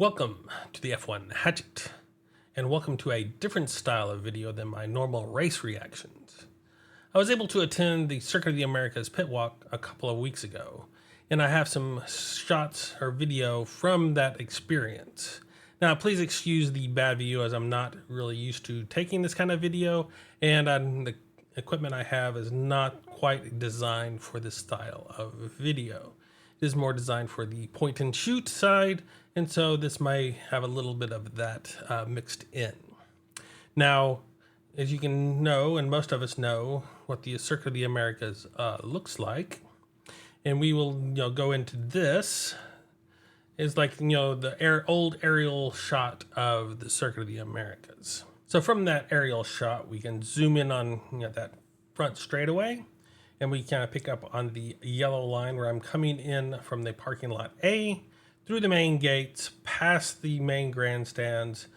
Welcome to the F1 Hatchet, and welcome to a different style of video than my normal race reactions. I was able to attend the Circuit of the Americas pit walk a couple of weeks ago, and I have some shots or video from that experience. Now, please excuse the bad video as I'm not really used to taking this kind of video, and the equipment I have is not quite designed for this style of video. It is more designed for the point and shoot side, and so this may have a little bit of that mixed in. Now, as you can know, and most of us know, what the Circuit of the Americas looks like, and we will go into this, is like the old aerial shot of the Circuit of the Americas. So from that aerial shot, we can zoom in on that front straightaway, and we kind of pick up on the yellow line where I'm coming in from the parking lot A, through the main gates, past the main grandstands,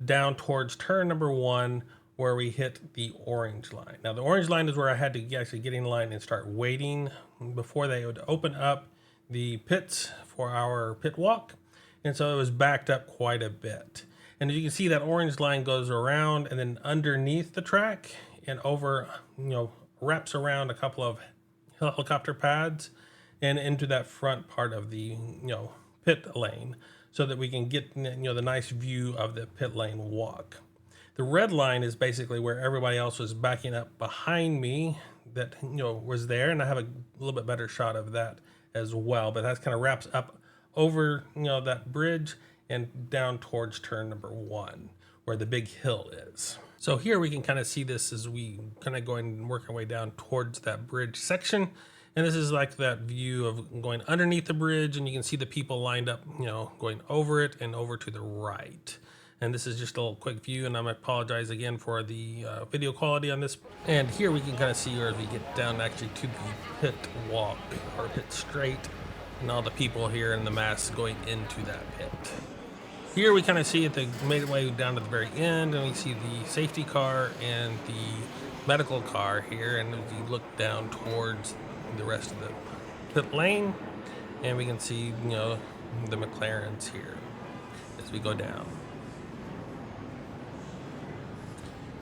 down towards turn number 1, where we hit the orange line. Now the orange line is where I had to actually get in line and start waiting before they would open up the pits for our pit walk. And so it was backed up quite a bit. And as you can see, that orange line goes around and then underneath the track and over, wraps around a couple of helicopter pads and into that front part of the, pit lane, so that we can get the nice view of the pit lane walk. The red line is basically where everybody else was backing up behind me that was there, and I have a little bit better shot of that as well, but that kind of wraps up over that bridge and down towards turn number 1 where the big hill is. So here we can kind of see this as we kind of going and work our way down towards that bridge section. And this is like that view of going underneath the bridge, and you can see the people lined up, going over it and over to the right. And this is just a little quick view, and I apologize again for the video quality on this. And here we can kind of see where we get down actually to the pit walk, or pit straight, and all the people here in the mass going into that pit. Here we kind of see it, they made it way down to the very end, and we see the safety car and the medical car here, and if you look down towards the rest of the pit lane, and we can see the McLarens here as we go down.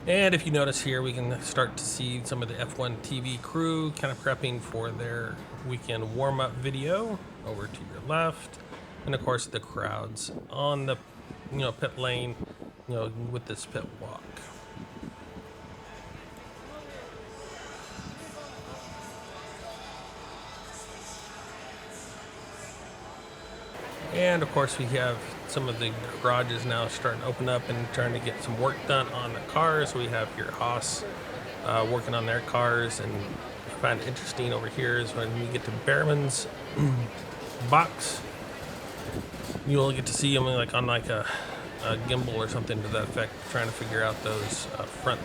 And if you notice here, we can start to see some of the F1 TV crew kind of prepping for their weekend warm-up video over to your left, and of course the crowds on the pit lane with this pit walk. And of course we have some of the garages now starting to open up and trying to get some work done on the cars. We have here Haas working on their cars, and I find it interesting over here is when we get to Behrman's box, you'll get to see them like on like a gimbal or something to that effect, trying to figure out those front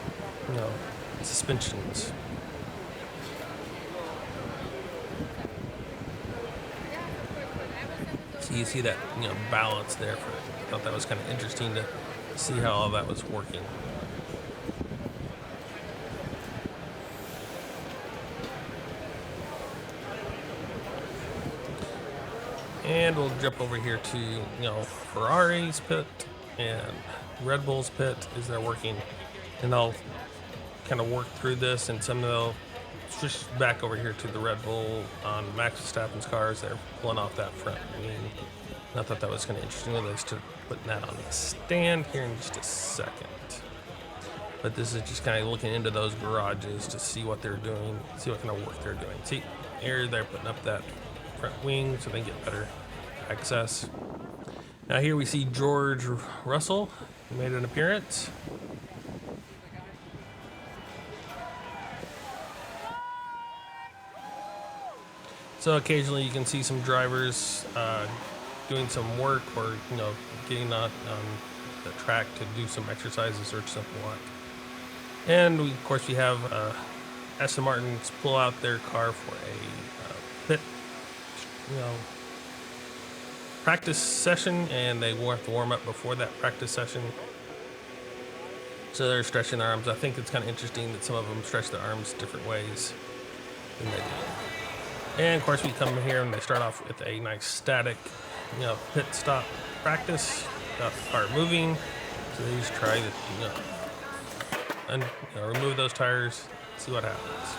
suspensions. So you see that balance there. I thought that was kind of interesting to see how all that was working. And we'll jump over here to Ferrari's pit and Red Bull's pit as they're working, and they'll kind of work through this, and some of they'll switch back over here to the Red Bull on Max Verstappen's cars. They're pulling off that front wing. And I thought that was kind of interesting. They'll start putting that on the stand here in just a second. But this is just kind of looking into those garages to see what they're doing, see what kind of work they're doing. See, here they're putting up that front wing so they can get better access. Now here we see George Russell, who made an appearance. So occasionally you can see some drivers doing some work or getting on the track to do some exercises or something like. And of course we have Aston Martin's pull out their car for a pit practice session, and they will have to warm up before that practice session. So they're stretching their arms. I think it's kind of interesting that some of them stretch their arms different ways than they do. And of course we come here and they start off with a nice static pit stop practice. Got the car moving, so they just try to remove those tires, see what happens.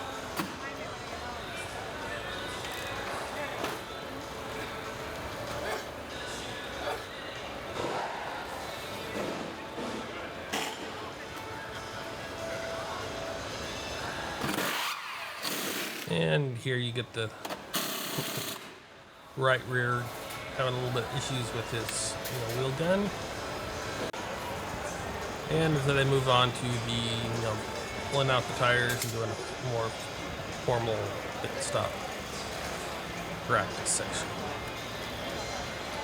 And here you get the right rear having a little bit of issues with his wheel gun. And so they move on to the pulling out the tires and doing a more formal pit stop practice section.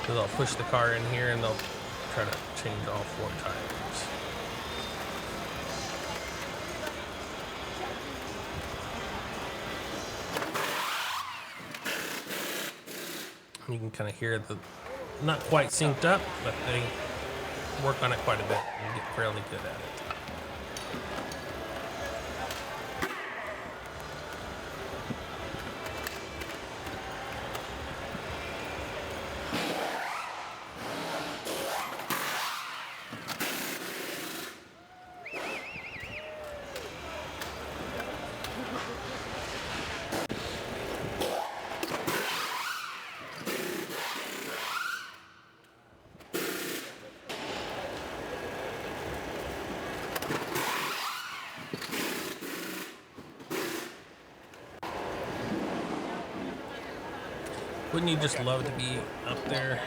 So they'll push the car in here and they'll try to change all 4 tires. You can kind of hear the not quite synced up, but they work on it quite a bit and get fairly good at it. Wouldn't you just love to be up there,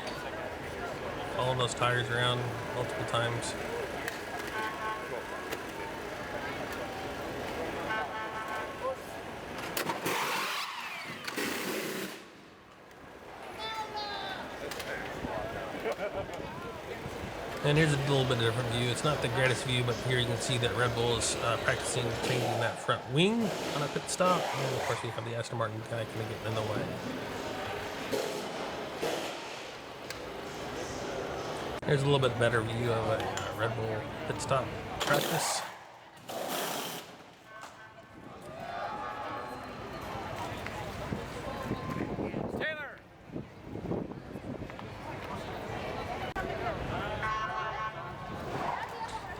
following those tires around multiple times? And here's a little bit different view. It's not the greatest view, but here you can see that Red Bull is practicing changing that front wing on a pit stop. And of course, we have the Aston Martin guy kind of getting in the way. Here's a little bit better view of a Red Bull pit stop practice.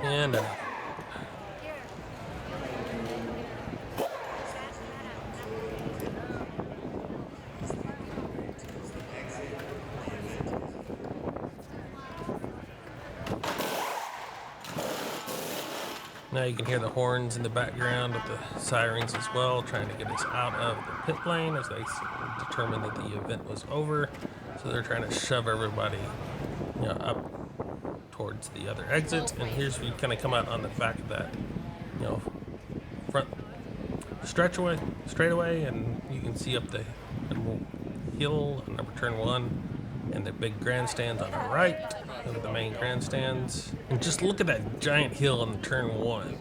And now you can hear the horns in the background with the sirens as well, trying to get us out of the pit lane as they determined that the event was over. So they're trying to shove everybody, up towards the other exit. And here's where you kind of come out on the back of that, front straightaway, and you can see up the hill on number turn 1. And the big grandstands on the right, of the main grandstands. And just look at that giant hill on turn 1.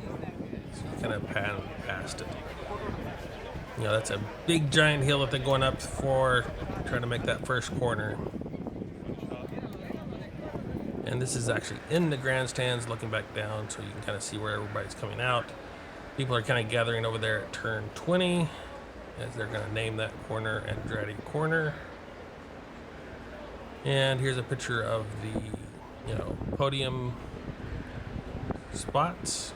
So you kind of pan past it. That's a big giant hill that they're going up for, trying to make that first corner. And this is actually in the grandstands, looking back down, so you can kind of see where everybody's coming out. People are kind of gathering over there at turn 20, as they're going to name that corner Andretti Corner. And here's a picture of the, podium spots.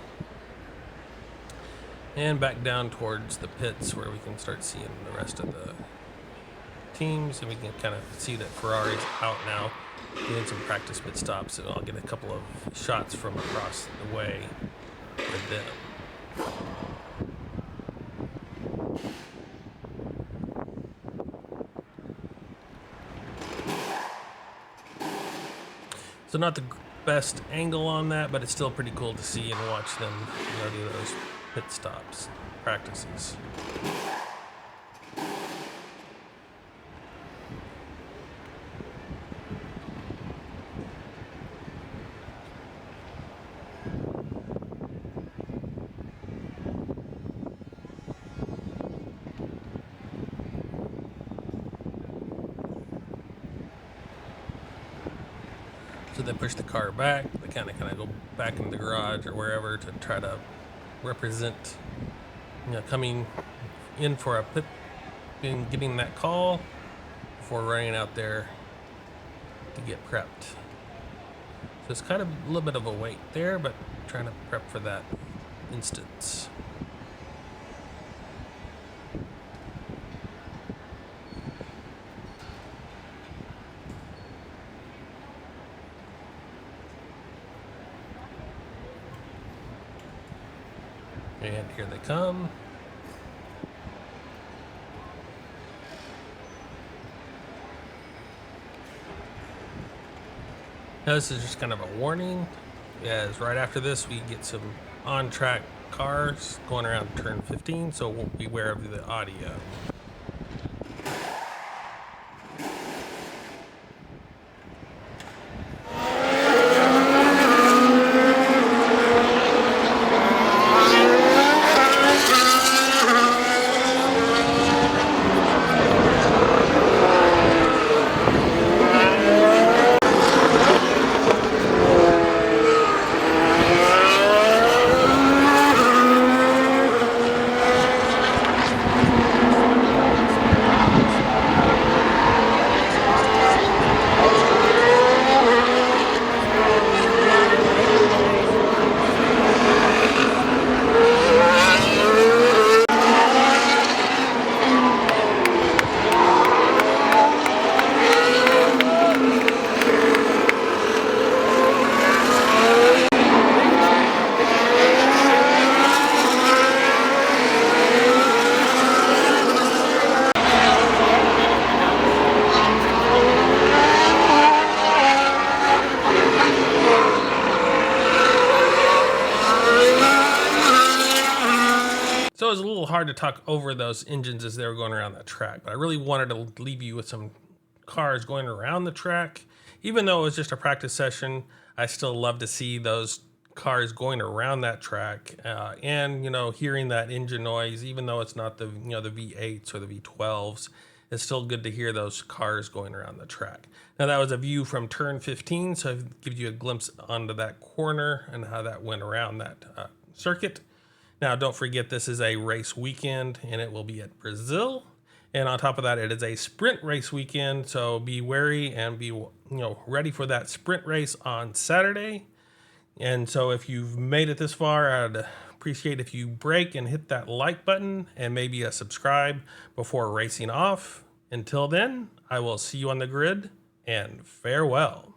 And back down towards the pits where we can start seeing the rest of the teams. And we can kind of see that Ferrari's out now, doing some practice pit stops. And I'll get a couple of shots from across the way with them. So not the best angle on that, but it's still pretty cool to see and watch them do those pit stops, practices. So they push the car back. They kind of go back into the garage or wherever to try to represent, coming in for a pit, getting that call before running out there to get prepped. So it's kind of a little bit of a wait there, but trying to prep for that instance. And here they come. Now this is just kind of a warning, as right after this we get some on-track cars going around turn 15, so we'll beware of the audio. So it was a little hard to talk over those engines as they were going around the track, but I really wanted to leave you with some cars going around the track. Even though it was just a practice session, I still love to see those cars going around that track, and hearing that engine noise, even though it's not the the V8s or the V12s, it's still good to hear those cars going around the track. Now that was a view from turn 15, so it gives you a glimpse onto that corner and how that went around that circuit. Now, don't forget, this is a race weekend and it will be at Brazil. And on top of that, it is a sprint race weekend. So be wary and be ready for that sprint race on Saturday. And so if you've made it this far, I'd appreciate if you break and hit that like button and maybe a subscribe before racing off. Until then, I will see you on the grid, and farewell.